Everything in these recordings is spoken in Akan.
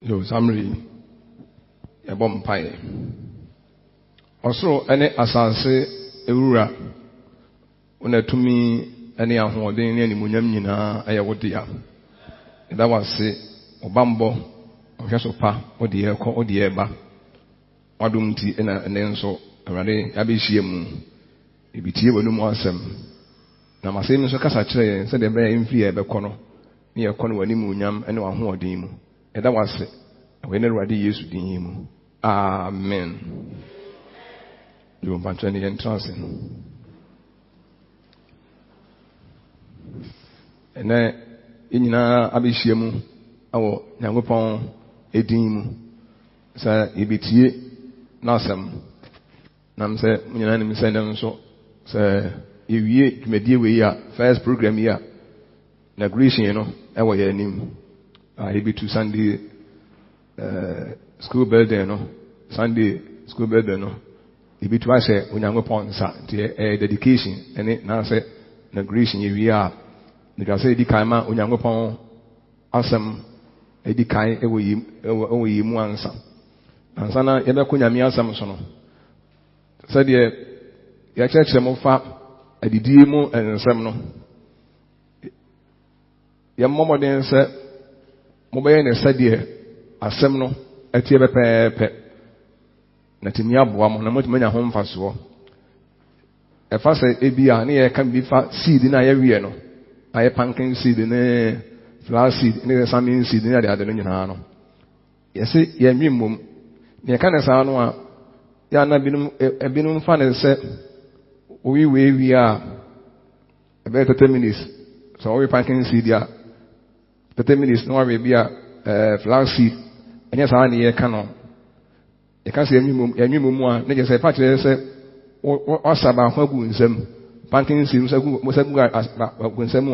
Yo, Samri, a bomb pie. Also, any assassin, Eura, when to me, any aholding, any munyamina, I would dear. That was say, Obambo, or Jasopa, or the Echo, or the Eba, Adumti, and then so, Rade, Abishiemu, Ibiti, when you want some. Now, my same so Casa Tray, said the bear in fear, Becono, near Conwanimunyam, and one who are dim. And that was it. When already used to him. Amen. You want to entrance. And then in Abishiemu, our Yangopon Edim, Sir Ibiti, Nasam. Nam said, Unanimous send so, Sir, if ye may deal with your first program here, Nagration, you know, our name. He be to Sunday school birthday, no Sunday school birthday, no. He be to us when you go upon a dedication, and it now say inauguration. We are because say the kaima when you go upon awesome a dekai ewe mu ansa. Ansana ebe kunya mi asam so no. Said ya church mo fa adidi mu ensem no. Ya momoden say Mobile and said, Assemno, a table pep, Natimia Boam, and much many home for so. A fast ABR near can be fat seed in area, no. I a pumpkin seed in a flower seed, and a salmon seed in the other Nano. Yes, ye mum, near Canasano, Yana binum fan and said, we are a better 10 minutes, so we pumpkin seed, yeah. 30 minutes, no worry, be a flower seed, and yes, I need a canon. You can't see a new one, they just say, Patch, what's about Hogunsem, Pankin seems a good Gunsem,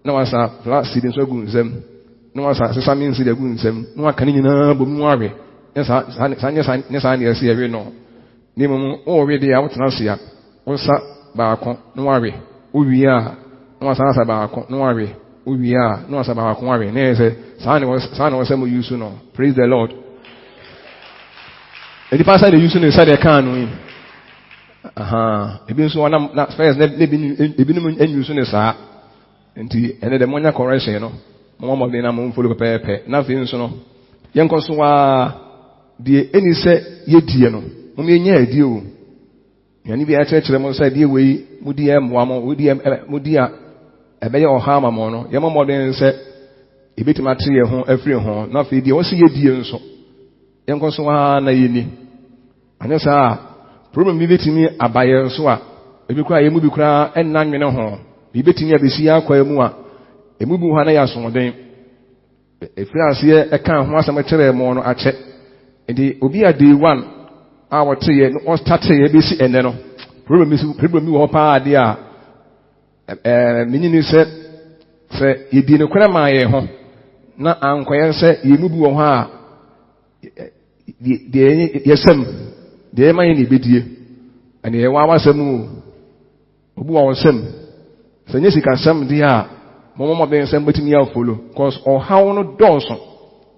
no one's a flower seed in so Gunsem, no one's a sesame seed of Gunsem, no one can in a boom worry. Yes, I see a no. Name already out now see up. What's up, Barcon, no worry. Who we are, no one's answer Barcon, no worry. We are no about worry. Son was some use no. Praise the Lord. And the pastor use inside the can. It been so one not first, they've been using this. And the money correction, you know. Mama of the Namon full of paper, nothing so. Young Consua, the any say, ye dear no. Mummy, yeah, dear. And if you church, them say, dear way, Mudiam, Wamo, Mudia. Ebe ya ohama mo no ye momodin se ebetima tie ho afri ho na fe die wo se ye die nso ye nkoso ha na yeni anya sa problem bi betimi abaye nso a ebi kura ye mu bi kura enna nwene ho bi betimi abesi akwa mu a emu bi ho na ya somoden efri ase e kan ho asem kire mo no ache enti obi a day 1 a wote ye no start ye besi ene no problem bi wo pa ade a minini said, you didn't cry my home. Not unquire said, you move on her. Yes, the money be dear. And the was a move. Who was some? So, yes, you can some dear. Mamma being somebody me out follow. Cause or how no Dawson.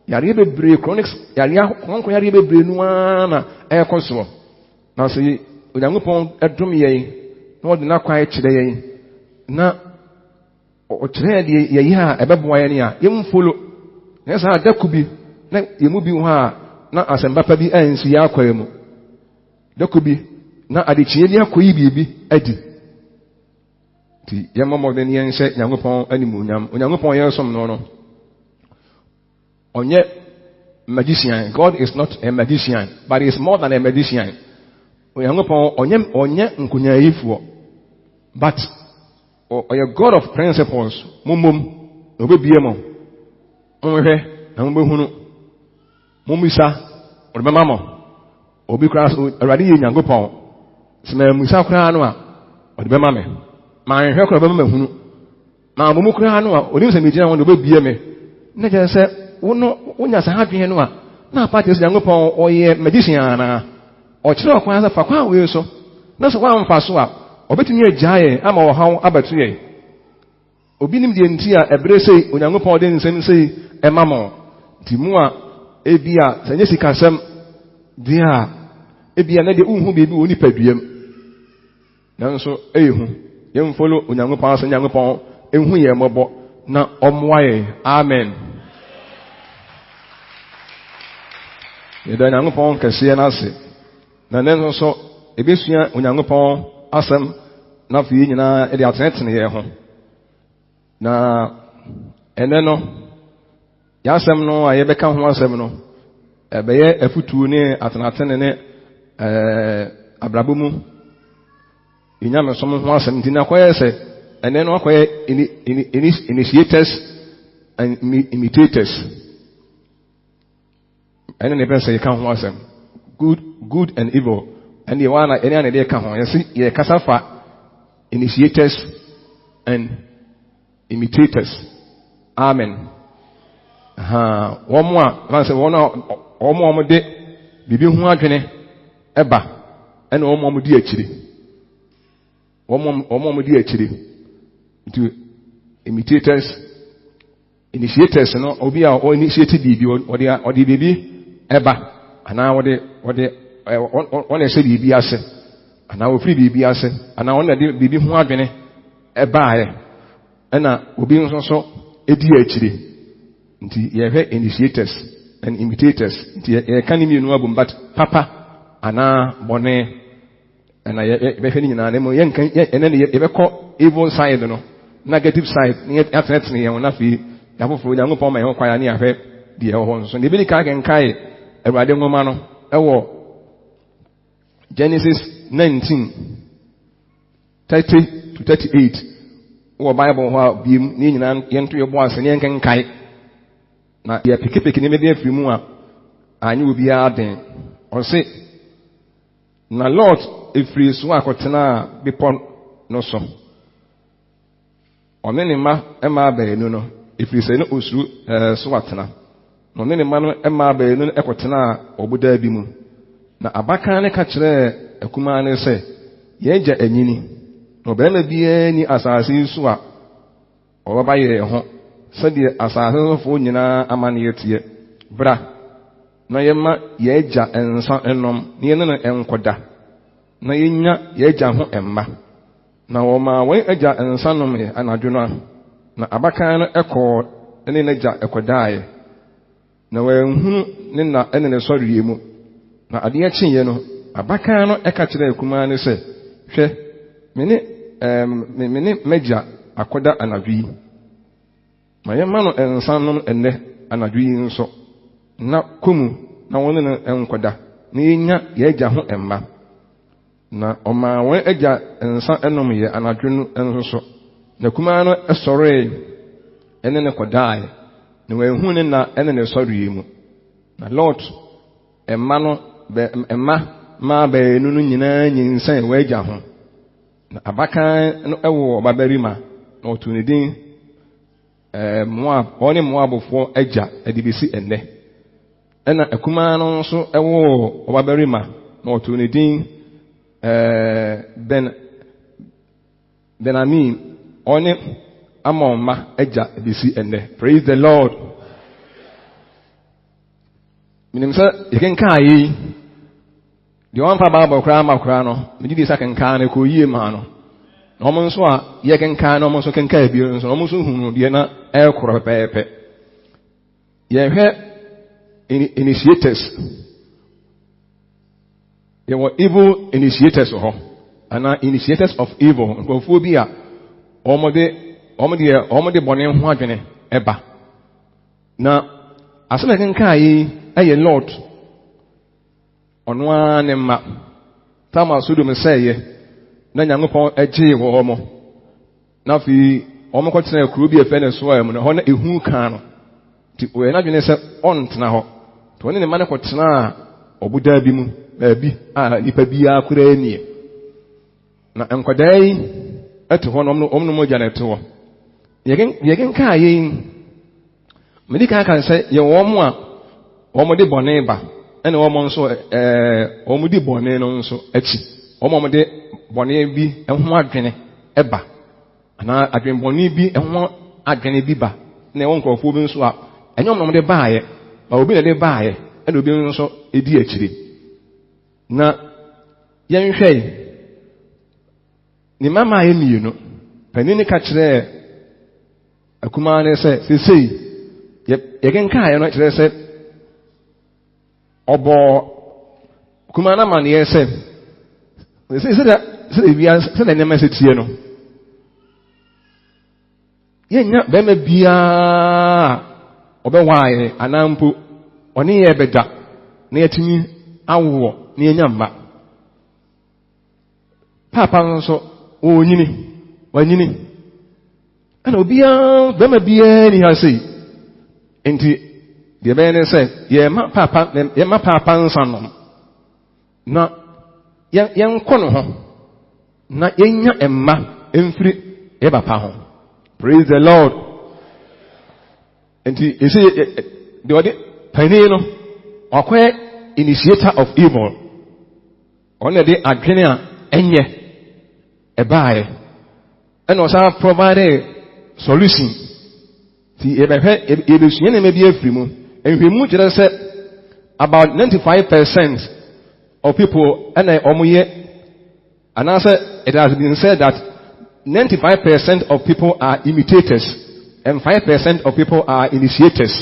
Yaribe break chronics, Yaribe brain one air consul. Now, see, when I'm upon a drum ye, no, not quite today. Na o tere de ye ha ebeboa ye ne a yem follow na sa da kubi na yemu bi ho a na asemba pa bi ansi ya akwa mu da kubi na adechie ni akoyi bibi adi ti yemamo de ne yense Nyankopon animunyam Onyankopon ye som no no onye magician. God is not a magician, but he is more than a magician. Onyankopon onye nkunyayifo, but a God of principles. Mumum, obebiemo. Onwe na mbehunu. Mumisa, odemamo. Obi kras awade ye Nyankopon. Sema musa kra no a odebema me. Ma nhwe kra bema hunu. Ma mumu kra no a onim se mejina won obebie me. Na je se wono wonya sa hadwen no a na party se Nyankopon oye magician na. O kire okwan sa fa kwa we so. Na so kwa mfa so a obetumi ajaye ama wo hawo abatu ye obi nim de ntia ebre sei Onyankopon de nsem sei emamo timu a ebia sanye sikasem dia ebia na de unhu bebi woni paduam nanso ehu yem follow Onyankopɔn asa Onyankopɔn ehu ye mɔbɔ na ɔmoaye amen yɛda Onyankopɔn kɛseɛ na ase na nanso so ebesua Onyankopɔn asɛm na fi nyina ɛde atenetene yɛ ho na ene no yasɛm no a yɛbɛka ho asɛm no ɛbɛyɛ afutuo ne atenatene ne abrabɔ mu inyame som ho asɛm nti na kɔyɛ sɛ ene no akɔyɛ initiators and imitators ene ne pɛsɛ yɛka ho asɛm good and evil and ene ane de ka ho yɛsi yɛ kasa fa initiators and imitators amen wɔn a franse wɔn de bibi ho adwene ɛba ɛna wɔn di akyire wɔn di akyire nti imitators initiators no obi a o initiate bibi ɔde bibi ɛba ana ɔde ɛsɛ bibi ase ana ofiri bibi ase ana ɔna de bibi ho adwene ɛbaayɛ ɛna obi nso so edi akyire nti yɛhwɛ initiators and imitators nti yɛka ne mienu abom but papa ana bɔne ɛna yɛbɛhwɛ ne nyinaa nemo yɛnka ɛnɛ ne yɛbɛkɔ evil side no negative side ne yɛatenetene yɛn na fi yɛafoforo Onyankopɔn ma yɛn kwaya ne yɛahwɛ deɛ ɛwɔ hɔ nso ne ebedi ka kenkae Awurade nwoma no ɛwɔ Genesis 19:30 to 38 wɔ Bible hɔ a biem ne nyinaa yɛnto yɛbɔ ase ne yɛnkenkae na yɛ pikipiki ne mede afiri mu a anye obi aden ɔse na Lord efiri so akɔtena bepɔ no so ɔne ne ma ɛma baanu no efiri sɛ ne osuru so atena na ɔne ne ma no ɛma baanu no ɛkɔtena ɔboda bi mu na abakan ne ka kyerɛ akumaa ne sɛ yɛgya anyini na ɔbarima biara ni asase yi so a ɔbɛba yɛ ho sɛdeɛ asase sofoɔ nyinaa ama ne yɛteɛ bra na yɛma yɛagya nsa ɛnom na yɛne no ɛnkɔda na yɛnya yɛagya ho ɛmma na wɔma wɔn agya nsa nom yɛ anadwo no na abakan no ɛkɔɔ ne n'agya ɛkɔdaeɛ na wɔanhunu ne na ɛne ne sɔreɛ mu na adeɛ kyeeɛ no abakan no ɛka kyerɛ akumaa ne sɛ hwɛ me ne m'agya akɔda anadwo yi ma yɛma no nsa nom ɛnnɛ anadwo yi nso na kɔmu na wɔne no ɛnkɔda na yɛnya yɛagya ho ɛmma na ɔmaa wɔn agya nsa ɛnom yɛ anadwo no nso so na kumaa no ɛsɔree ɛne ne kɔdaeɛ na wɔahu ne na ɛne ne sɔreɛ mu na Lord ɛmma maa baanu no nyinaa nyinsɛn wɔagya ho na abakan no ɛwɔ ɔbabarima na ɔto ne din Moab ɔne Moabfoɔ agya ɛde besi ɛnnɛ ɛna akumaa no nso ɛwɔ ɔbabarima na ɔto ne din Benamin ɔne Amonma agya besi ɛnnɛ praise the Lord minim sɛ yɛkenkaa yi deɛ ɔmfa Bible koraa ma koraa no megye di sɛ kenkaa no kɔ yie maa no na ɔmo nso a yɛkenkaa no ɔmo nso kenkaa bio nso ɔmo nso hunu deɛ na ɛkorɔ pɛpɛɛpɛ yɛhwɛ initiators yɛwɔ evil initiators hɔ ana initiators of evil nkurɔfoɔ bi a ɔmode bɔne ho adwene ɛba na asɛm kenkaa yi ɛyɛ Lord ɔno ara ne mma tama Sodom sɛeɛ na Nyankopɔn ɛgyee wɔ mo na afei ɔmo kɔtena kuro bi ɛfɛ ne soa mu na hɔ na ehu kaa no nti ɔyɛ n'adwene sɛ ɔntena hɔ nti ɔne ne mma no kɔtena ɔboda bi mu baabi a nipa biara koraa nie na nkɔdaa yi ɛte hɔ na ɔmo no mogya na ɛte hɔ yɛkenkaa yɛn mede kaa sɛ yɛwɔ ɔmo a ɔmode bɔne ba ɛna ɔmo nso ɔmode bɔne no nso akyi ɔmode bɔne bi ɛho adwene ɛba anaa adwene bɔne bi ɛho adwene bi ba na ɛwɔ nkurɔfoɔ bi nso a ɛnyɛ ɔmode baayɛ ba obi na de baaye and obi nso edi akiri na yenhwɛ ni mama ye mienu panini ka kire akuma ne sɛ sesei ye genka ye no kire sɛ obo kuma na ma ne ye sɛ sɛ bia sɛ na nyama sɛ tie no yenya bema bia obewaaye anampo oni ye beda na yatimi awo na yenya mma papa nso onyini wanyini ana obia bema bia ni ha sei enti de be ne se ye ma papa nsanom na yen kono ho na yenya emma emfiri e papa ho. Praise the Lord. Enti ese de ode pani no akwa initiator of evil on de adwene a enye ebaaye and also provide solution ti ebehwe ebesuye na mebi afrimu enhwemu kire se about 95% of people and omoye and also it has been said that 95% of people are imitators and 5% of people are initiators.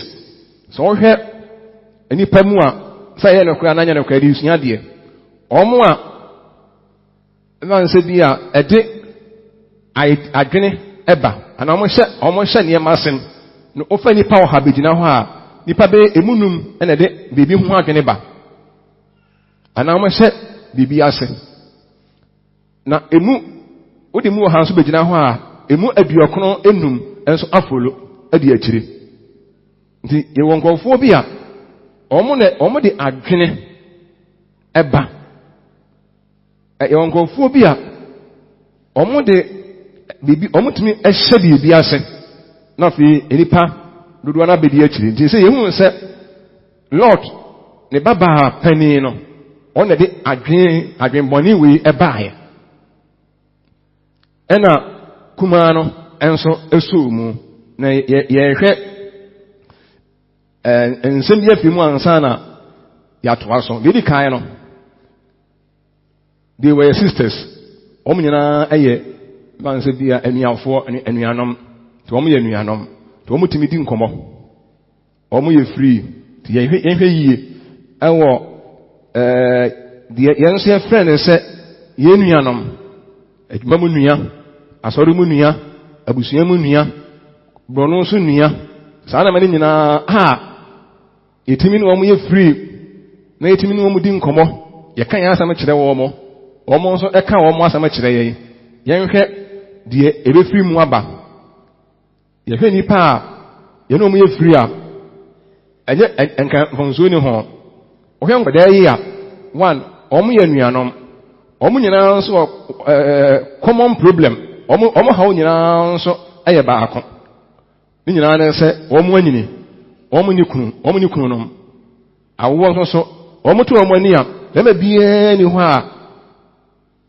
So here any pemua say no kra na nya no kra di usua de omo a man se bia ede adwene eba ana omo hye ne masen no ofa ni power ha begina ho a nipa be emunum na de bibi ho adwene ba ana omo hye bibi ase na emu odi mu ha nso begina ho a emu aduokono enum enso afolo adi akire nti ye wonkofo bi a omo de adwene eba ye wonkofo bi a omo de bibi omo tumi ehye bibi ase na fi enipa dodo na bedi akire nti se ye hu se Lord ne baba pani no on de adwen boni we ebaaye ena kuma no enso esumu na ye hwe ensem ye fimu ansa na ya toa so bi di kan no they were sisters omnyina eye banse bia anuafo anuanom to omo ye anuanom to omo timi di nkomo omo ye free ti ye hwe yie ewo de yenso ye friend se ye anuanom edwuma mu nua asori mu nua abusua mu nua brono so nua saa na mani nyina yetimi no omo ye free na yetimi no omo di nkomo ye kan ya asama kire wo omo nso e kan omo asama kire ye yenhwe de ebe free mu aba ye hwe nipa ye no omo ye free a enye enka fonso ni ho ohwe ngwada yi a one omo ye nuanom omo nyina nso common problem omo hawo nyina nso aye baako ni nyina na se omo anyini omo ni kunu no awo nso so omo to omo ani a lema bia ni ho a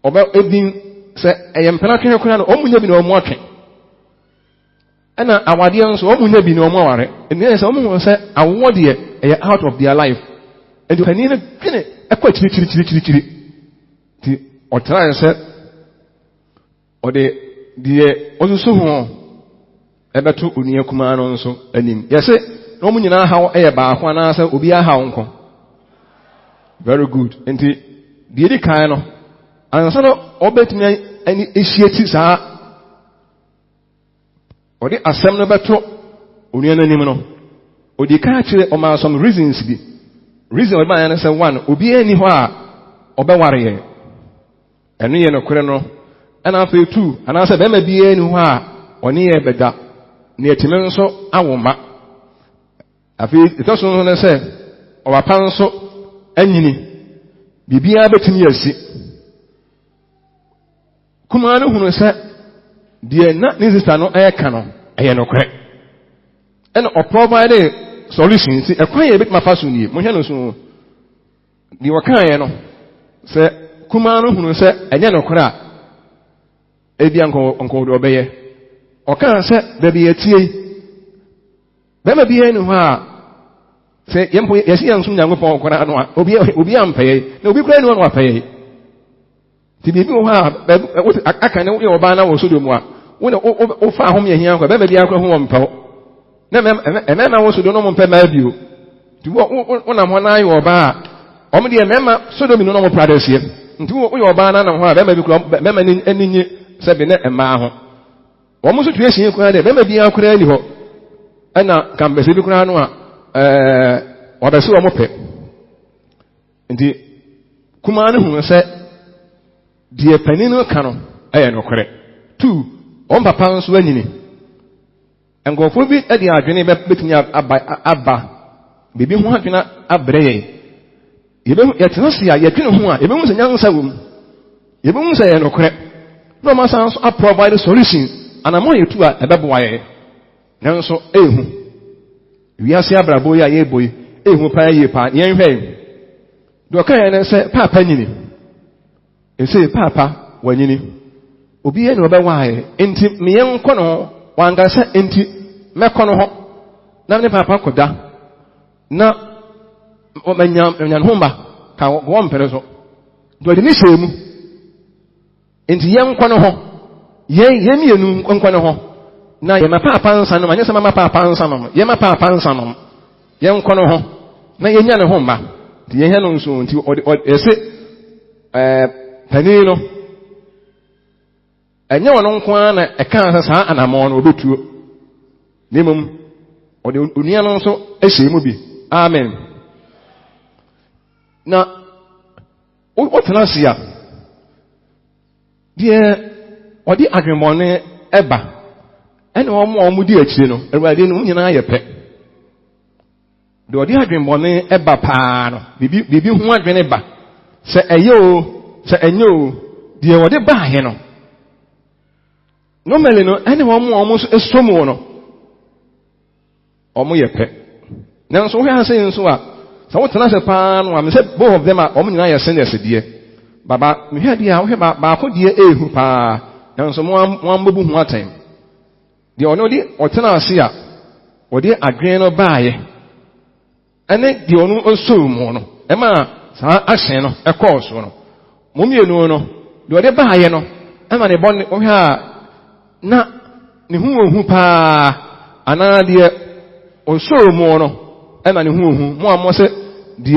oba edin se eyempena twe kuna no omo nya bi na omo atwe ana awade nso omo nya bi na omo aware ene se omo se awo de e out of their life and you no twene ekwa chiri ti otra se ode die osusu ho ebeto onia kuma no nso anim yese no mu nyina hawo eye baako na se obi ahawo nko very good enti die di kan no ansa no obetumi ani ehyieti saa ode asem no beto onia nanim no odi ka kire o ma some reasons bi reason obi ma say one obi ani ho a obeware ye enu ye no kure no ana afa two ana say be ma bi ani ho a oni ye beda na etime nso awoma afi itoso no say o papa nso anyini bibia betimi asi kuma no hunu say de na ni sister no eka no eye no kure and o provide solution si ekwan ye bit mafa so nie mo hwe no so di wakan ye no se kuma no hunu se enye no kora ebi anko do obeye o kan se da bi etie be ma bi enu ha Say, yes, young soon, young upon Corano, Obi Ampay, no be grand one pay. To be who I can know your banner or Sudumwa. When offer home here, whatever the uncle home po. And then I also don't know my view. To what one eye or bar. Only a member, so don't know more products here. To what your banner and whatever you club, member in any 7 and mile. Almost 2 years, you could have maybe a credit. And now come the Civic Ranoa. Wabesu amope nti kumane hu se de paninu ka no aye nokore 2 on papa nso anyini engofo bi e de adwene betumi aba bibi hu adwena abre yebe yetena sia yedwene hu a yebe hu se nyansa wom yebe hu se ye nokore no ma san so provide solution anamo yetu a ebeboa ye nanso ehu wiase abrabo ya ye boy ehu pa ye pa yen hwe do kan ne se papa nyini ese papa wanyini obi ye no be wae enti me yen ko no wanga se enti me ko no ho na ne papa koda na o manya homba ka wo mpere so do de ni shemu enti yen ko no ho ye mienu ko no ho na ye ma papa nsa no manya se ma papa nsa no ye ma papa nsa no ye nko no ho na ye nya ne ho mba ti ye he no nso nti ese pani no enye wono nko na e kan sa anamo no obetuo nimum ode unia no nso ehye mu bi amen na o tanasia die ode adwemone eba ene omo di akire no ewade no nyina yepe de odi adwenbone eba paa no bibi hu adwene ba se eyo se enyo de odi ba he no no mele no ene omo so esomu no omo yepe nanso wo ha se nso a se wo tena se paa no am se both of them a omo nyina yesen yesede baba me hwe dia wo hwe ba ko die ehu paa nanso mo ambobu hu atem de ono di otena ase a odi adwen no baaye ene de ono osumu no e ma sa ahyen no e course no momienu no de odi baaye no e ma ne bon o hwa na ne hu paa ana de osumu no e ma ne hu mo amose de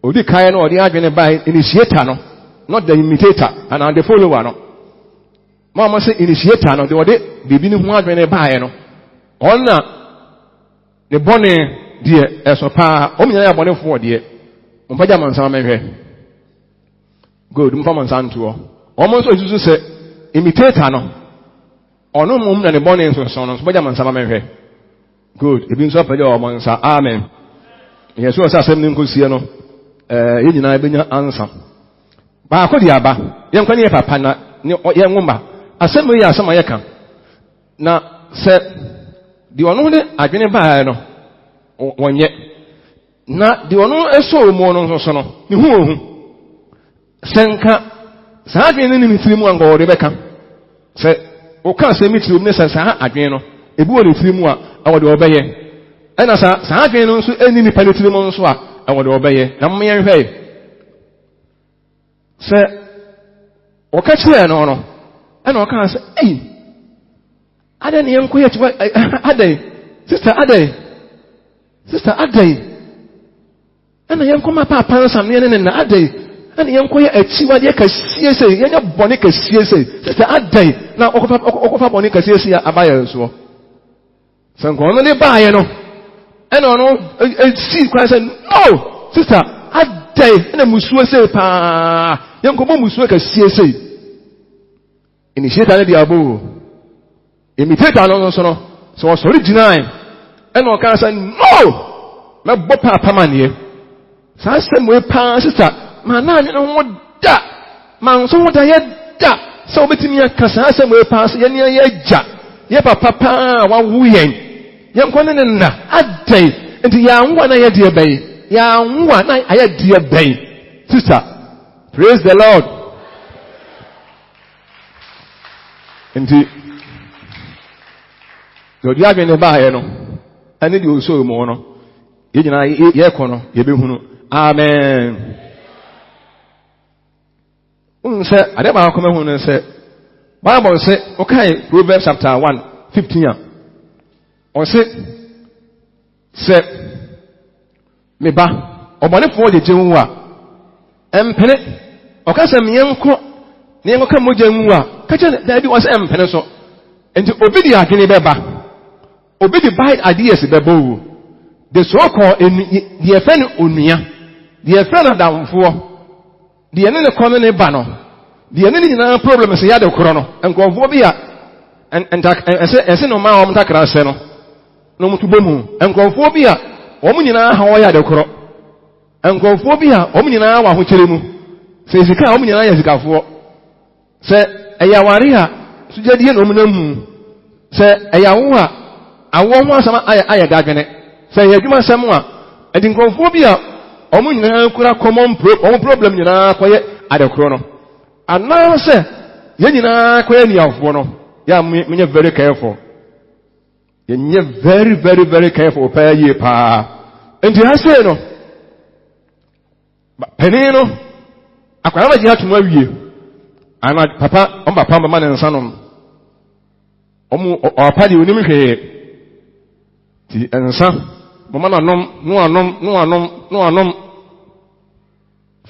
odi kai no odi adwen baaye initiator no not the imitator and the follower no mama say initiator no de ode bibi ni hu adwene baaye no onna ne bone de esopa o menya ya bone fo de mpaja mansa menhwe good mfa mansa nto o mo so isusu se imitator no ono mum na ne bone nso so no mpaja mansa menhwe good ebi nso apaja o mansa amen yesu o sa asem ni nkosie no ye nyina ebenya answer ba ko di aba ye nkwa ne papa na ye nwoma asem yi asem ayeka na se di ono ne adwene baa no wonye na di ono eso mu no so no ni hu ohu senka sa adwene ne mitiri mu anga ode beka se o ka se mitiri mu ne sa adwene no ebu woni mitiri mu a awode obeye ena sa adwene no nso eni ni paletiri mu nso a awode obeye na mmye nhwe se o ka chire no no ena o ka se adani yanko ya tiwa adai sister adai ana yanko ma papa nsam ne na adai ana yanko ya achiwa de ka siese yanya bone ka siese sister adai na okofa bone ka siese ya abaya so sanko no le baaye no ena ono si kwa se no sister adai na musuo se pa yanko mo musuo ka siese initiator ne diabo imitator no so no so original and o kan say no me bo papa manie sa sem we pa sister ma na anya no da man so da ye da so betimi aka sa sem we pa se ye ne ye ja ye papa pa wa wu yen ye nkone ne na adai enti ya nwa na ye de bai ya nwa na aye de bai sister praise the Lord enti do dia be ne baaye no ane di oso mu no yegyina ye kono ye behunu amen unse ade ba akoma hunu se Bible say okay Proverbs chapter 1:15 o se me ba obonefo je jenwu a empene okasa miyenko ne yenko moja nwu a kacha da bi wase empene so enti obi di adwene beba obi di bite ideas beba o the so called the friend onua the friend adamfo the ene ne kono ne ba no the ene ni na problem se ya de koro no enkofo bi a ese no ma o mtakra se no no mutubo mu enkofo bi a o mu nyina ha wo ya de koro enkofo bi a o mu nyina wa ho kyere mu se sika o mu nyina ya sikafo se eyaware a sujadie no mu na mu se eyawo a awo ho asama aya gadwene se yadwuma sam a edi nkonfo bi a o mu nyina kura common problem nyina koye adekoro no ana se ye nyina koye niafo no ya menye very careful ye very very very careful pa ye pa enti hase no penino akwara ma ji atuma wie ana papa on papa mama ne nsa no omu opadi onim hwe ti ensa mama na no anom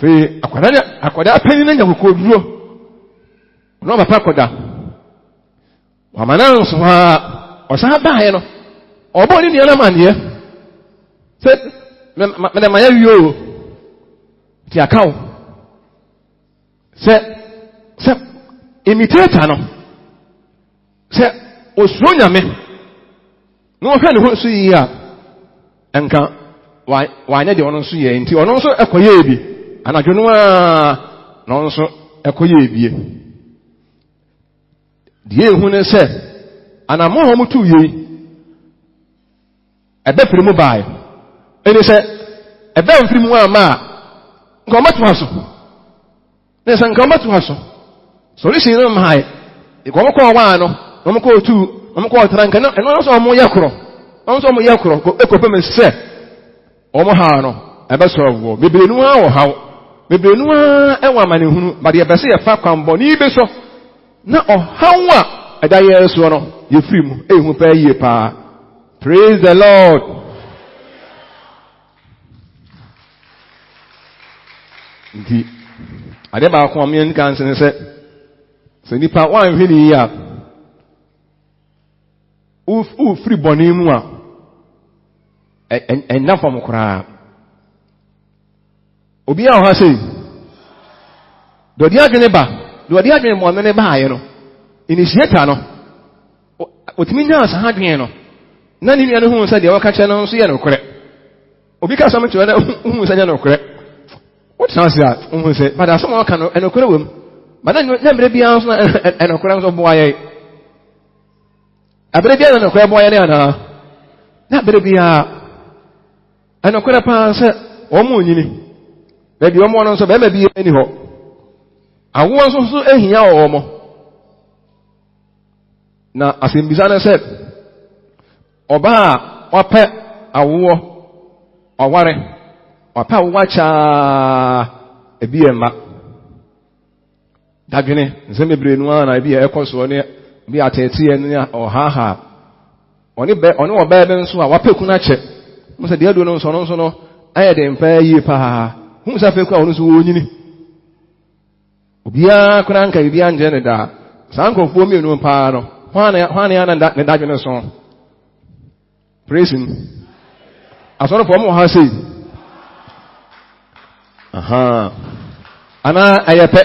fe akwada penino nya kokoduro no papa koda wamana nso ha osa ba he no obo ni na manie se me ma ya wiyo ti akaw se imitator no se osuro nyame no hwe ne ho so yi a enka wa anya de ono so ye nti ono so ekoye bi anadwo a no so ekoye bi die hu ne se anamo ho mutu ye ebe firi mu bae ene se ebe mfiri mu ama nko matu aso ne se nko matu aso solution no mai iko ko wa no no ko tu no ko tranka no eno so mo yakro no so mo yakro ko pem se o mo ha no ebe so wo bebrenu a wo hawo bebrenu a enwa mane hunu ba de ebe se ye fa kwambo ni be so na o hawo a eda ye so no ye free mu ehu pa ye pa. Praise the Lord. Nti ade ba ko am yen kan se nipa wan hwini ya u free boni mu a en fam kura obi a ho sei do dia adwene mo ne ba aye no initiator no otimi nya sa hadwen no na ni anu hu sa de waka che no so ye no kore obi ka sam che na hu sa nya no kore what chance ya hu se but aso mo ka no eno kore wem but na mbre bia so eno kore so bo aye abre bia no kore bo aye na mbre bia eno kore pa se o mo nyini be bi o mo no so be ma bia ni ho awo so ehia o mo na asimbisa na se oba wape awo oware wapa wacha ebiema dagene nsemebrenu ana ebi ekoso ne bi atete ne ohaha oni oba be nso a wapeku na che mo se de adu no nso no aye de mpa yi pa hu sa feku a ono so wonyini obia kuna nka bibia nje ne da sankofo mi enu pa no hwane ana ne dagwe ne so. Praise him. Asoro for mo ha say. Aha. Ana ayepe.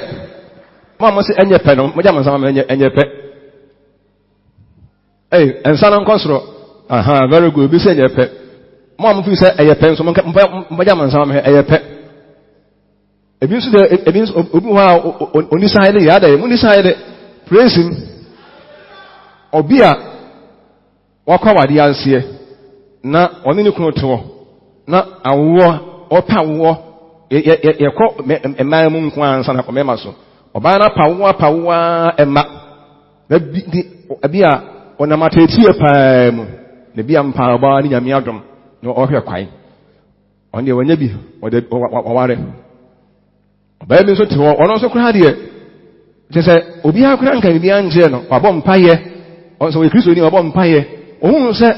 Mo say enyepe no, mo jama sama enyepe. Ensa na nkosoro. Aha, very good. Bi say enyepe. Mo fi say ayepe so mo jama sama ayepe. Ebi so obi ha oni sai le ya da, mo ni sai le. Praise him. Obia wakwa wade anse na oni ni kunu to na awo opa wo ye ko emma mu nko ansa na komema so oba na pawo emma na bia onamata etie paa mu na bia mpa ba ni nyame adom no ohwe kwai on the Wanyabi or the Waware. Baby so to one also cried here. Just said, Obia Crank can be Angel, or Bomb Pie, also a Christian or Bomb Pie. Who said,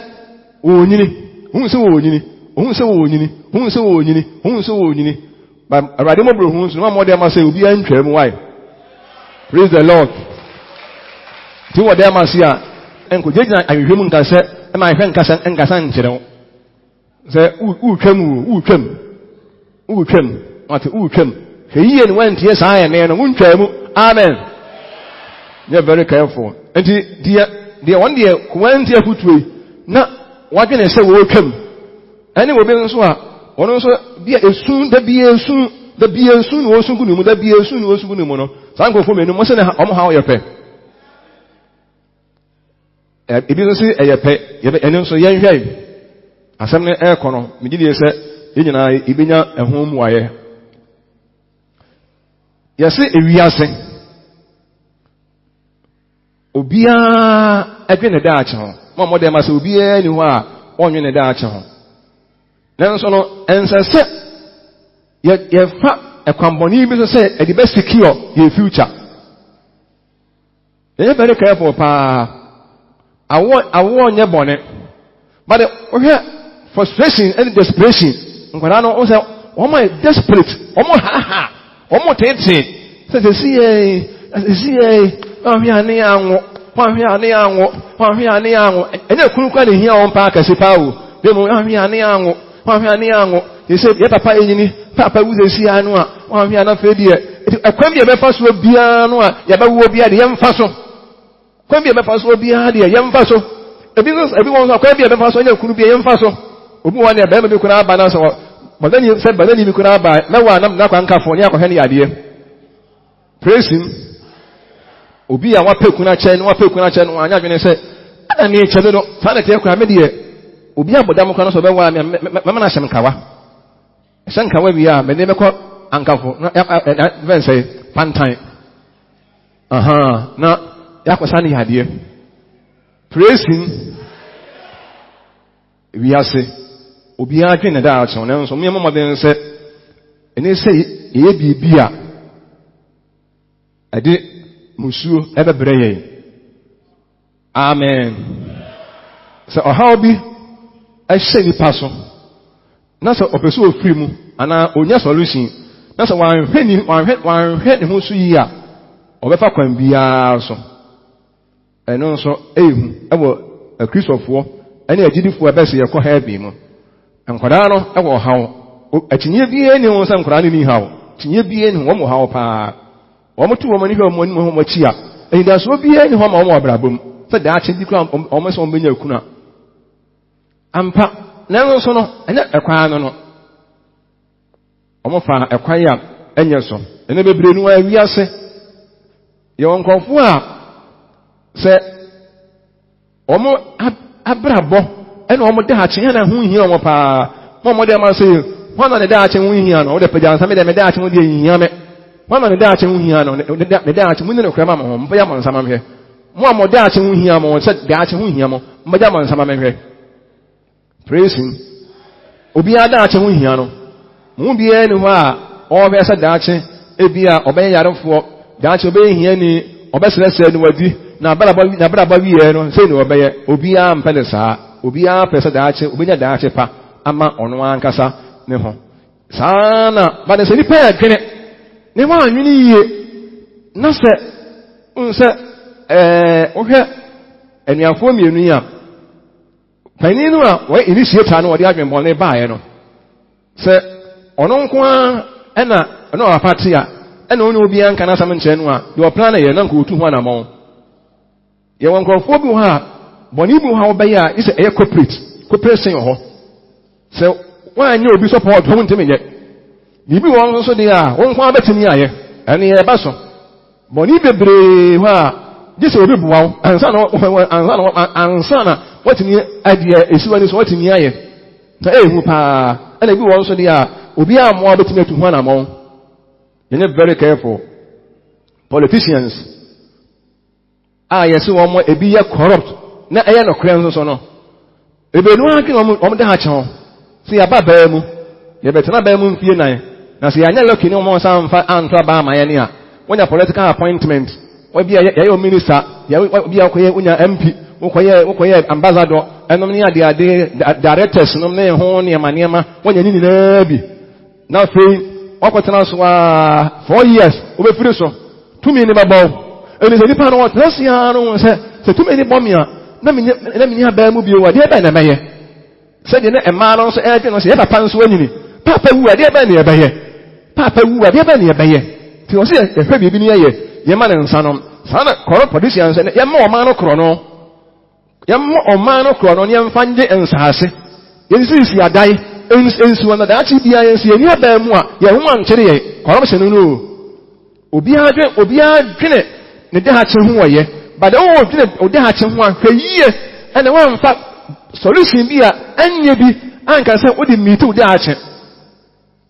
Oh, Nini, who so Nini, who so Nini, who so Nini, who so Nini. But a radical who's no more than must say, Obia and Trem, why? Praise the Lord. To what there must hear, and could you and human can say, and my friend Cassan and Cassan, you know. Say, who came, what who came. He and went, yes, I am, and won't tell you. Amen. You're very careful. And dear one dear, went here footway. Now, what can I say, welcome? Anyway, one also be a soon, the be a soon, the be a soon, also good, the be a soon, also good mono. Some go for me, no more than how you pay. If you don't see a pay, and also young hay. Assembly air corner, Mididia said, in I, Ibinia, and home wire. Yes, if we are saying, Obia, again a Dutch home. One more than must be anywhere, on in a Dutch home. Then so, and say, yet, a company business say, at the best secure your future. You're very careful, pa. I want your bonnet. But frustration and desperation. When I know also, oh my desperate, oh my ha. Omo tete se see here ni anwo ene kunu kwa ne hia on pa akase pa o de mo hia ni anwo he say ye papa enyini papa wuze si anu a hia na fe die akwam ye befa so bia no a ye ba wo bia de ye mfa so kwam ye befa so bia de ye mfa so ebi won so kwam ye befa so nya kunu bia ye mfa so obi won ne ba me kuna aba na so Badani said, Badani, we could have by no one, I'm not going to for any idea. Praise him. Obi, I want Pekuna Chen, what Pekuna Chen, one, I'm going to say, I need to know, Fanny, Obi, but Damocanos of Mamma Shankawa. Shankawa, we are, but never call Uncle, then say, fun time. Now, Yakosani idea. Praise him. We are saying, Obi a dwen da acho na nso me mama den se ene se ye bibia ade musuo ebebre ye amen so ohaw bi a hye ni paso na so opeso ofiri mu ana onya solution na so wan hwe ni ho so yi a obefa kwan bia so eno nso ehu ewo akristofo ene agidifo ebese ye ko heaven mu Nkwada no ewo hawo atinye bie ni won san nkwada ni hawo tinye bie ni wo mo hawo pa wo mo tu wo mani hwe mo ni mo chi a ehida so bie ni ho ma wo abrabom se da achi bi kra o mo so benya kuna ampa na so no enya ekwa no o mo fa ekwa ya enye so ene bebre nu awi ase ye won konfo a se o mo abrabo eno omo de ha chen na hu hia omo pa mo de ma say wana ne da chen hu hia no de peja nsa me de me da chen hu de hia me wana ne da chen hu hia no de da chen mu ne kra ma mo mpa ya mo nsa ma hwe mo de chen hu hia mo se da chen hu hia mo mpa ya mo nsa ma hwe praise him obi ada chen hu hia no mu bi eni ho a o be se da chen e bi a oben yarefo da chen oben hia ni obesrese ni wadi na braba wi e no se ni obeye obi a mpele saa obi a pese daache obenya daache pa ama ono ankasa ne ho sana ba de se ni pa gene ne wa anwini yie na se unse ohwe enuafo mienu ya paninu a we initiate no wode adwenbon ne baaye no se ono nko a ena ono apate a ena ono obi anka na sam nche no a de plan ye na nko otu ho na mo ye won krofo bi ho a boni bu ha obaya is a corporate sen ho so wan ye obi support ho ntimi ye bibi won so de a won kwa betimi aye ene ye ba so boni bebre ho a dise obi buwa ansa na watimi adie esiwani so watimi aye na ehu pa ene bi won so de a obi ammo betimi atu ho na mo you very careful politicians yes won mo ebi ye corrupt na no kren so no ebenu akin om de ha chen si aba ba mu ye betena ba mu mfie nan na se yanya lucky ne mo san fa anto ba ma ye ne a wonya political appointment we bia ye minister ye bia koye wonya MP wokoye ambassador enom ne ade directors nom ne ho ne ma wonya ni na bi na fe wakotena so 4 years obefiri so tumi ni babaw eni se nipa no wotrasia no se tumi ni bomia na minya ba mu bi wo de ba na meye se de na ema no so no se papa nso anyini papa wu ade ba na ye beye papa wu ade ba na ye beye ti o se e fa bibi ni ye ma ne nsa no sana koro politician se ye ma o ma no kro no ye ma o ma no kro no ye mfa nje ensase ye sisi adai ensu na da chi bia ye se ni aba mu a ye ho ankere ye corruption no obi adwene ne de ha che ho ye but o dwene o de ha che ho a hweyie ene wa mfa solution bi a anye bi anka se o de meet o de ha che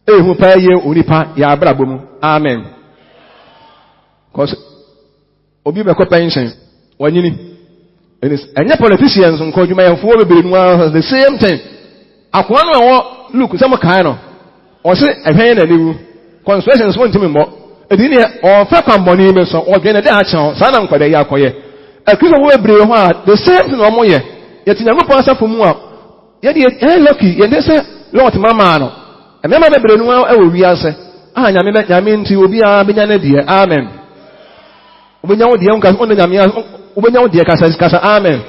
ehu pa ye onipa ya abrabo mu amen cause obi be ko pension wanyini enye politicians nko dwuma ye fo bebere nu the same thing akwa no wo look some kind no o se ehwen na lewu constitutions won timi mo edini o fa kwamboni me so o dwene de a chen sa na nkwada ya akoye akristo wo bebere ho a the same thing no mo ye yetinyango pa asafo mu a ye de lucky ye de se lot mama no emema bebere nu e wo wi ase ah nyame nti obi a benya na die amen obenya wo die nka on nyame obenya wo die kasa amen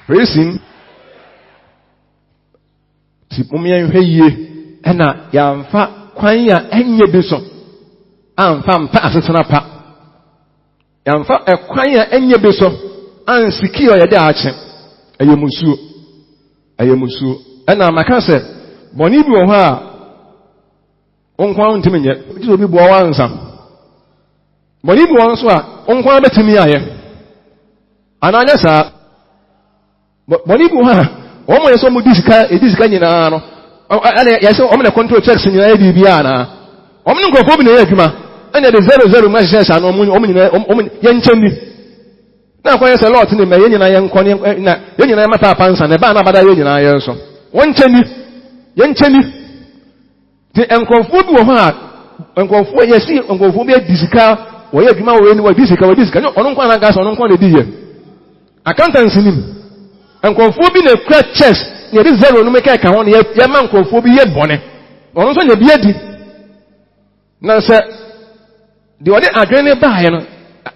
praising ti mumien hweye ena ya mfa kwan ya enye bi so amfa mpa asesena pa ya mfa ekwan ya enye bi so ansiki o ye de ache ayemusuo ena maka se boni bi wo ho a onkwan ntimenye ti obi bo wansa boni bi won so a onkwan betimi aye ananya sa boni bi wo ha omo yeso mu disika nyina no ana yeso omo na control checks nyina e bibia na omo ne nkofo bi na ye adwuma ana de 00 ma hyehyɛ na omo nyina omo ye nkyɛni na kwa yeso lot ne ma ye nyina ye nkɔ na ye nyina mata pansa na ba na bada ye nyina ye so won nkyɛni ti nkofo bi wo ha nkofo yesi nkofo bi disika wo ye adwuma wo ni wo disika ono nkwa na gas ono nkwa na di ye accountancy nim nkofo bi na kra checks ye de 0 no make ka ho ne ye ma nkofo bi ye bone ono so ne bi adi na se de ode adwene ba ye no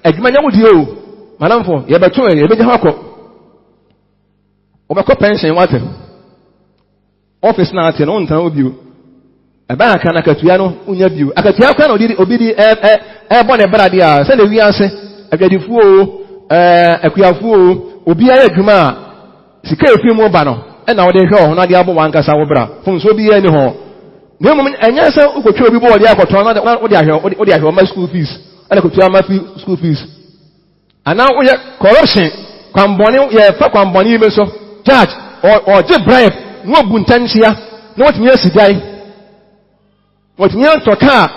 adwuma nya wodi o manamfo ye beto ye beja hakọ obekọ pension wate office na ate no ntan obi o eba aka na katua no unya bio akatua kwa na obi di bone brade a se na wi ase agadifuo akuafuo obi aye adwuma sika efi mu ba no na wo de hwe ho na de abo wankasa wo bra funso bi ye ni ho ne mum enya se ukotwa obi bo wo de akoto na wo de ahwe ma school fees ana kotua ma school fees ana wo ye corruption kwamboni ye fa kwamboni be so judge or je bribe no buntanchia no what me asidai what me antoka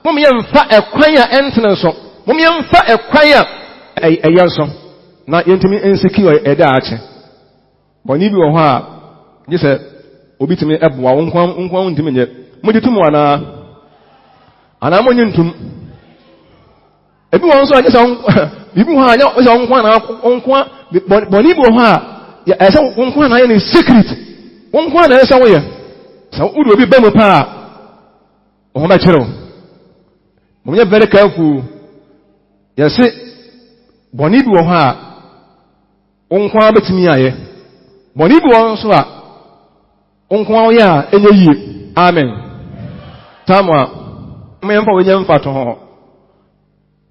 mum ye mfa ekwan ya entene so mum ye mfa ekwan ya eyanso na yentimi insecure eda ache boni bi wo ho a gise obi timi eboa wonkwan ntimi nye mudi tumu ana monyi ntum ebi won so agise bibi ho anya o se wonkwan na wonkwan boni bi wo ho a ya ese wonkwan na ye ni secret wonkwan na ese wo ye sa udi obi bemu pa o ho ba kire mo nye very careful ya se boni bi wo ho a wonkwan betimi aye boni bi won so a onkwan ya enye yie amen tamwa me mfa wenye mfa to ho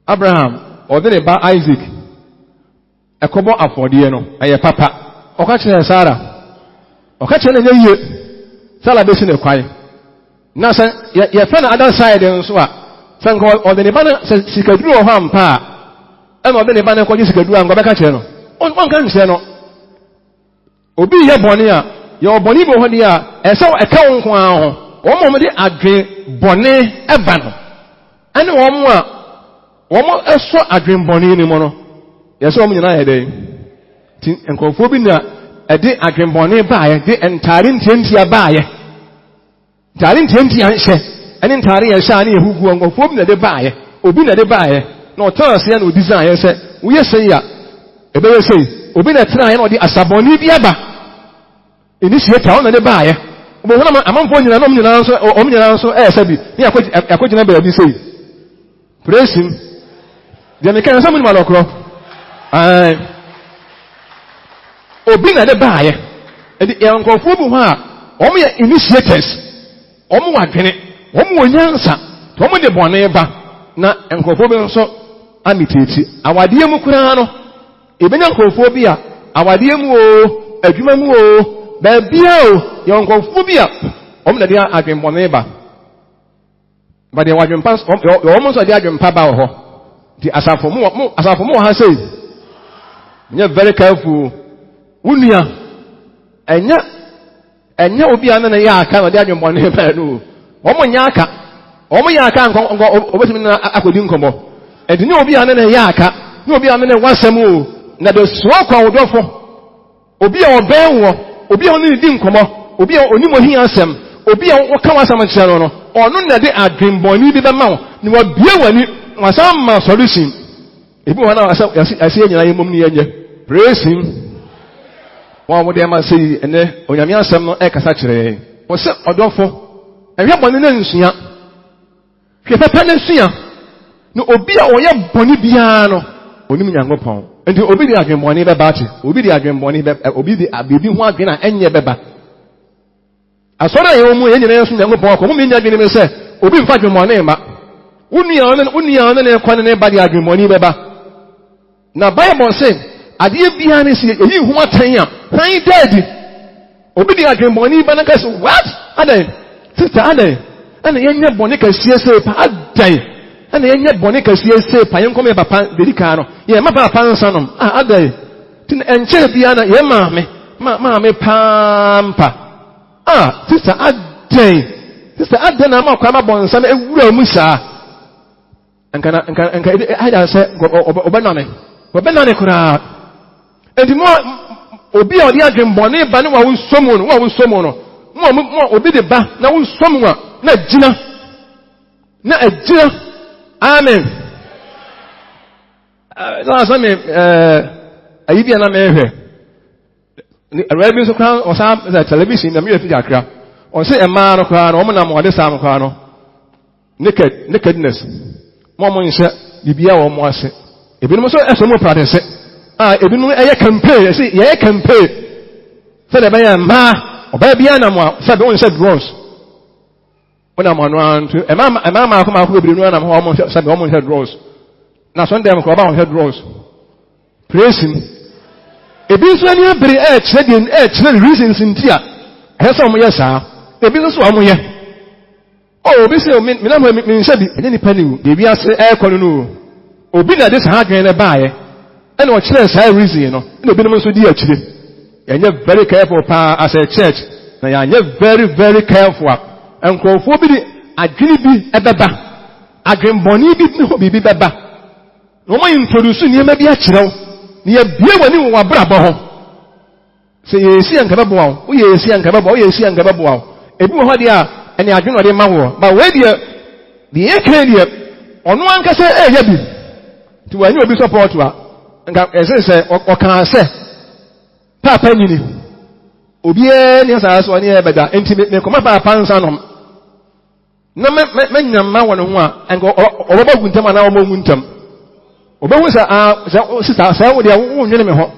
Abraham odene ba Isaac ekobo afodie no aye papa oka kire Sarah oka kire enye yie Sarah be sine kwai na se ye fa na other side nso a sanko odene ba na sikaduru ho ampa e na odene ba na ko sikaduru an go be ka kire no on kan kire no obi ye bone a ye oboni bo ho dia ese eka wonko aho wo mo de adwen bone eba no ane wo mo a wo mo eso adwen bone ni mo no ye se wo nyina ye dey ti enkofo bi na ede adwembone baaye de entare ntiantia baaye ntare ntiantia hye ene ntare ye hye ane ehugu nkofo bi na de baaye obi na de baaye na otanse ya na design ye se wo ye sei ya ebe ye sei obi na tena ye na odi asaboni bi aba initiate on na de baaye obo hona amanfo nyina no nyina nso o nyina nso sabi ni akogina be bi sei praise him de me kan samu ni malokro obi na de baaye edi yankofo bu ho a omo ye initiators omo wadwene omo onyansa to omo de bone ba na yankofo bi nso amiteti awade mu kura no ebenya yankofo bi a awade mu o adwuma mu o ba bia o yankofo bi a omo na de adwenbone ba ba de wadwenpa omo nso de adwenpa ba ho di asafo mu ha sei nye very careful unia enya obi ana na ya aka na de adwembone ba no omo nya aka omo ya aka nko obetimi na akodi nkomo edini obi ana na ya aka ni obi ana na wasam o na de so kwa wodofo obi a obenwo obi a oni di nkomo obi a oni mohi asem obi a woka wasam kire no ono na de adwembone bi ba ma ni wa bia wani wasam ma solution ebi wana wasam asi nyina yemom ni yenye praise him wa mo de ma sei ene onyame asem no kasa kire wo se odofo ehwe bone na nsua hwe papa na nsua no obi a oye bone bia no onim nyankopon enti obi di adwenbone be baate obi di adwenbone be obi di abebi ho adwen a enye beba asora ye omu ye nyina nso nyankopon ko mo me nya adwen me se obi mfa adwenbone ma unia na kwan ne ba di adwenbone beba na Bible say ade bia ne se eyi hu atan a han dead obi di adwenbone ba na ka so what adan sister adan ana yenye bone ka siese pa adan ana yenye bone ka siese pa yen kome papa dedika no ye ma papa nsanom adan tin enche bia na ye ma me pampa sister adan na ma kwa ma bonsa na ewura mu saa anka ada se obenane kura enti obi a odi adwenbone ba ne wa wosomo no mo obi de ba na wosomo a na agina amen last me ayibi na me hwe arabi so kan o sa television na me fi akra o se ema no kwa no mo na mo de sam kwa no nakedness mo nse bibia wo mo ase ebinom so esomo practice ebinom eye campaign say ye campaign say de baya ma oba bia na mo say be won say drones ona mo no antu ema ko ma ko ebirinu na mo say be won say drones na so ndem ko ba won say drones praise him ebi so ani abere chere reasons ntia ehso mo yesa ebi so mo ye obi se me na mo me nse bi enye ni pani de bi ase ekonu no obi na de sa adwen na baaye ene o kire sa reason no na obi no nso di akire enye very careful pa as a church na ya enye very careful enkofo bi di adwene bi ebeba adwen boni bi no bi beba no mo introduce ni ma bi akire wo ni ya bie wani wo abrabo ho se yesi anka bebo wo yesi anka bebo wo yesi anka bebo wo ebi wo ho dia ene adwene ode ma wo ba we dia the ekredie ono anka se eya bi ti wani obi support wa nka se o kan se papa nyini obi ni asa so ni e beda enti me koma papa nsa no na me nyamma wono ho a nka oboba guntam na o moguntam obehu sa sister sa wo dia wo nwene me ho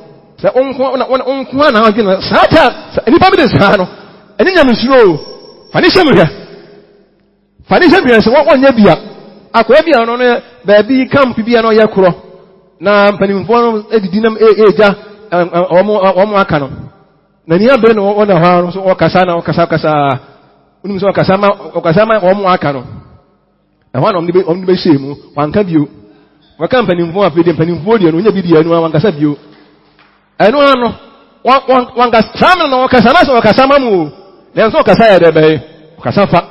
sa onko na adwene sa ta ni pa bi de sa no eni nyam nsuro fani shemwe se wo nya bia akwa bia no no ba bi camp bia no yakoro na mpanimfo no edidi nam eja omo aka no na ni abe no wona ha so okasa na okasa unum so okasa ma omo aka no na ho na omni be shemu wanka bio waka mpanimfo afede mpanimfo die no nya bi die no wankasa bio eno ano wanka samna na okasa na so okasa mamu na so okasa ya de be okasa fa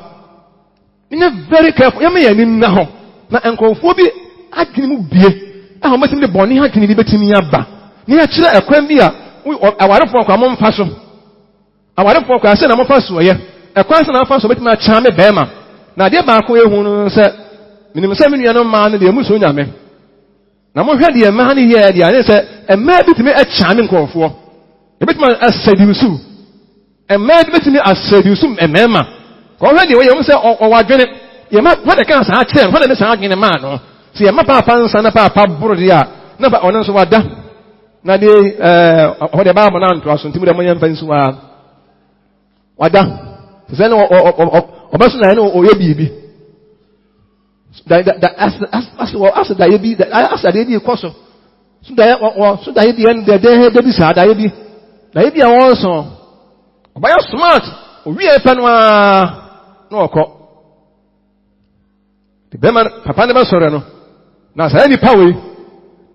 ni very careful ya me ya ni na ho na enkonfo bi adwene mu bie a ho metim de bone ha dwene bi betimi aba ni ya kire ekwan bi a awarefo kwa mo mfa so awarefo kwa se na mo fa so ye ekwan se na fa so betima cha me bema na de ba ko ehu no se minim se menua no ma no de mu so nyame na mo hwe de ma ne ye de ane se ema bitimi a cha me nkonfo e betima asadiusu ema bitimi asadiusu emema ko hwe de we ye mo se o wadwene ye ma fa de kan sa a kire fa de sa adwene ma no se ye ma papa nsa na papa buru de a na ba ono so wada na de o de ba mo na nto aso ntimu de mo nyam fansu wa wada se no o ba so na no o ye bibi as da ye bi as da ye bi koso so da ye bi en de bi sa da ye bi a won so o ba ya smart o wi e pa no a no okọ de be man papa ne ba sore no na sa ni pa we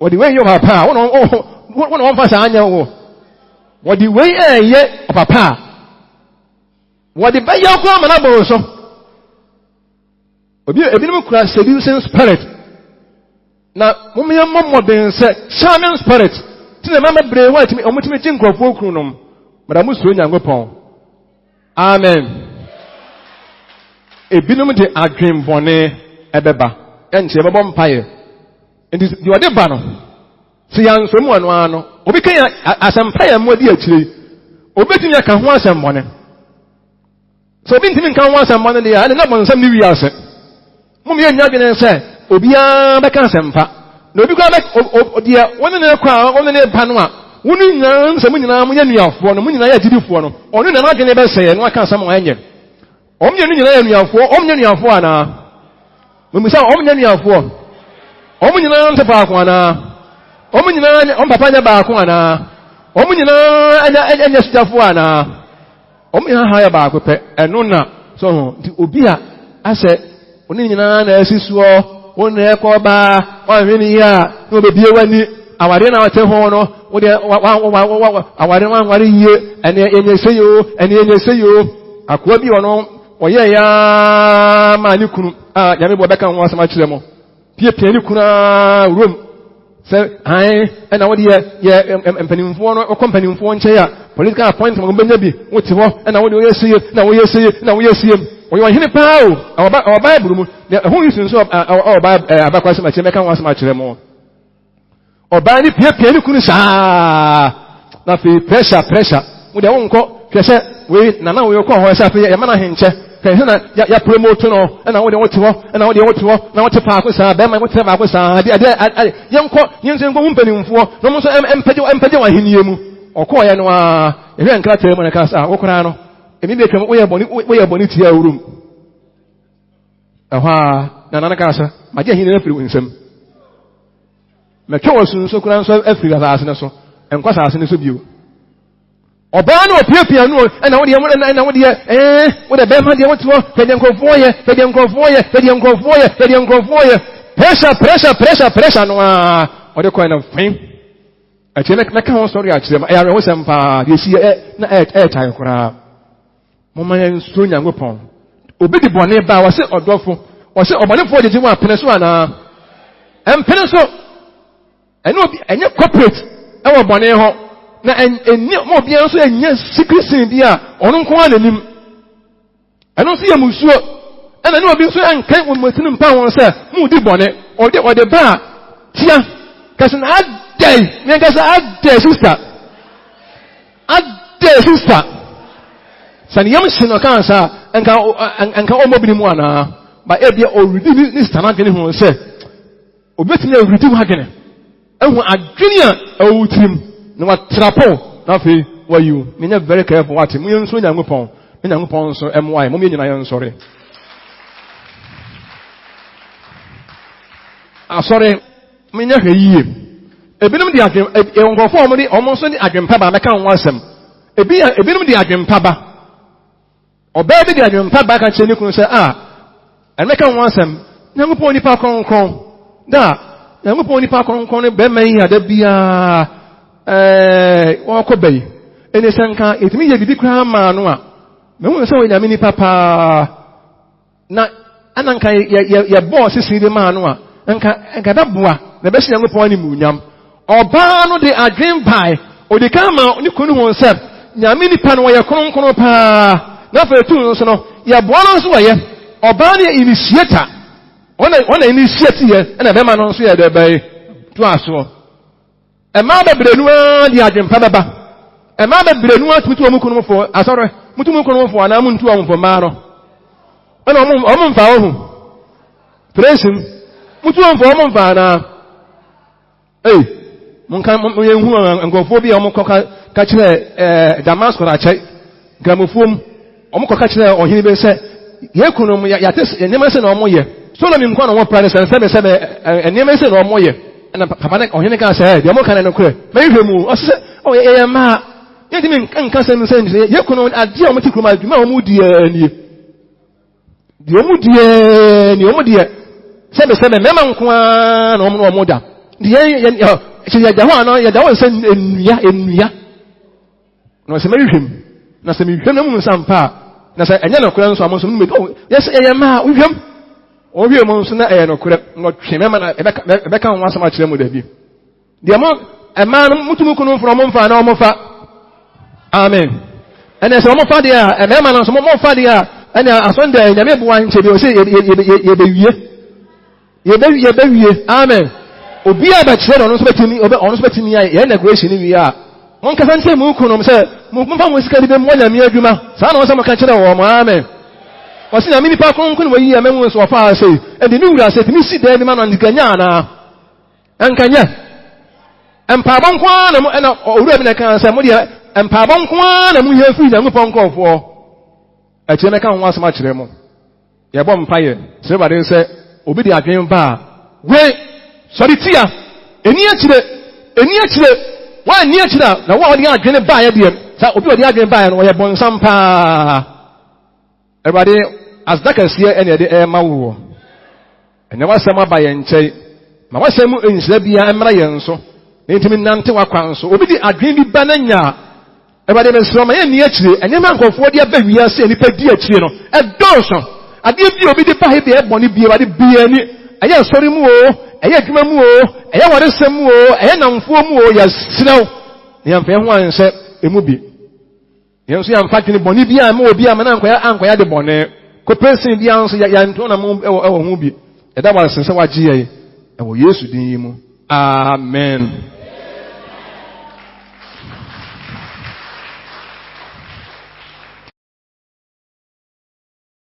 o di we yo papa won fa sa anya wo o di we ye papa wo di ba ya ko amana bo so ebinom kura seducing spirit na mumya modern se charming spirit tine mama bre wa timi omutimi tinkrofo okunom madamu so nyankopon amen ebinom de adwenbone ebeba enche bebo mpaye ndi di ode ba no se yanso mu anu ano obi kan asampaye mu adi akire obetimi aka ho asambone so obi ntimi kan ho asambone de ya na bonsam ni wi ase mum ye nya gene se obia beka sempa na obi kwa de woni ne kwa woni ne pa no a woni nya nsem nyina mu nya nuafo no mu nyina ya gidifo no onu na na gene be se no aka sam anye omnya no nyina ya nuafo omnya nuafo ana mumisa omnya nuafo omu nyina nte pa kwa na omu nyina papa nya ba kwa na omu nyina anya sutafo ana omu nyina ha ya ba ko pe eno na so nti obi a ase oni nyina na asisuo won na ekoba wanhwini ya no bebie wani aware na wate ho no wo de aware wanware yie ene enye seyo akwa bi ono oye ya ma ni kunu nyame bo beka ho asama kire mo pie ni kuna rom se ai ena wo de ye empanimfo no okompanimfo nche ya political appointment mo benya bi wote ho ena wo de oyeseye na wo yeseye oyo hine pao our bible mu who is so our bible abakwase ma cheme kan wasema kire mo oba ni pie ni kunu saa na fi pressure mu de wonko hwese we na wo yoko ho sa fe ya mana henche kan na ya promote no na wo de wote ho na wo de wote ho na wote pa ko saa be ma wote ba ko saa de yenko yenko humpanimfo no mo so empede wa hiniye mu okọ ya no a ehwe nkrata mu na ka saa wo kora no emi be twam wo ye boni tia wurum aha na nana ka sa maje hin na firi nsem me twa sun so kura nso afiri asase ne so enko asase ne so bio oba na opiapia no na wo de na wo de wo de be ma de wo to pede nkofo ye pressure no a wo de ko na fin achele na kan sorry achele ma ya wo sempa de si na tai kura mama ya nso nyankopon obi di bone ba wase odofo wase obonefo de jimu apene so ana empene so ene obi enye corporate e wo bone ho na enni mo bia nso enye secret sin bia ono nko ananim eno so ye musuo ena ne obi nso enkan wo motinu mpa won se mu di bone ode ba tia kasan adai me kasa adai sister sani yam sino kansa enka omobini mu ana ba ebia oridi ni stana gene hu se obetimi oridi mu agene ehu adwene a awutirim na watrapo na fe wayu menya very careful what mu yenso nyankopon so my mo nyina yen sori sorry menya hweyie ebinom di adwen enkofo omo so di adwenpa ba meka ho asem ebinom di adwenpa ba oba bi di adwenpa ba ka cheni kunu se meka ho asem nyankopon nipa konkon da nyankopon nipa konkon ne be man ya da bia wako bai ene sanka etimi ye bibi kra ma no a me hu se onyame nipa pa na ananka ye boss sisi ma no a nka da boa na be hye nyankopon ni munyam oba no de adwen bai odikama ni kunu ho nsem nyame nipa no ye kronkron pa na fa etu nso no ye boa no nso ye oba ne initiator ona initiate ye na be ma no nso ye de bai to aso e ma bebre nu a di adwempa baba e ma bebre nu atutu omukunu fo asore mutumu kunu fo na muntu omfo ma no ana omumfa ohu praise him mutu omfo omumfa na munka yenhu angofo bi omukọ ka kire Damascus achai gramofom omukọ ka kire ohini be se yekunu mu ya tes enema se na omoye Solomon nkwa na won plan se enema se na omoye na papa na ohini ka se de omukọ na no kure mehwemu o se o ye ma yedimi nka se nse nje yekunu ade omiti kuruma adwuma omudi ani di omudi sebe mema nkwa na omoda di ya jaho no ya dawo se enua no se mehwem na se mehwem na mu sampa na se enya no kura nso amonso mu yes eya ma uhwem ohwem nso na eya no kura no twemema na ebeka ho asama kire mu da bi de mo ema no mutumu kunu from mfa na omofa amen ene se omofa dia emema no so omofa dia ene asonda nyame bo wan chebe o se ye bewie amen obi aba kire no so betimi ye na grace ni wi a won ka sante mu kunu se mu fa mo sika bi mo nyame adwuma sa na won se mo ka kire wo mo amen wasi na mini pa kunu wo yi amemu so fa se e de ni wura se timi si da bi ma no ndikanya na ankanya empa bonkwa na mo na owura bi na kan se mo de empa bonkwa na mo hia fi na mo ponkofo a kire na kan ho asema kire mo ye bom mpaye se ba de se obi de adwen ba we sorry tia eni akire wa ni akire na wa odi adwene ba ya de sa obi odi adwene ba ya no ye bonsam pa everybody as that can see any de ma wo ene wasema ba ye nchei ma wasemu enhyira bia emra ye nso na ntimi nante wakwan so obi di adwene bi ba na nya everybody be so ma ye ni akire enye ma nkofo de ba wi ase ni pa di akire no e donso ade bi obi di pa he bi e boni bi everybody bi ani eye sori mu o eye adwuma mu o eye wore sem mu o eye namfo mu o ya siraw ne amfa ho anse emu bi yenso ya mfa twene boni bi a ma obi a ma na ankoya de bone ko person bi anso ya nto na mu ewo ho bi eda wa sense wa gye ye ewo Yesu din yi mu amen.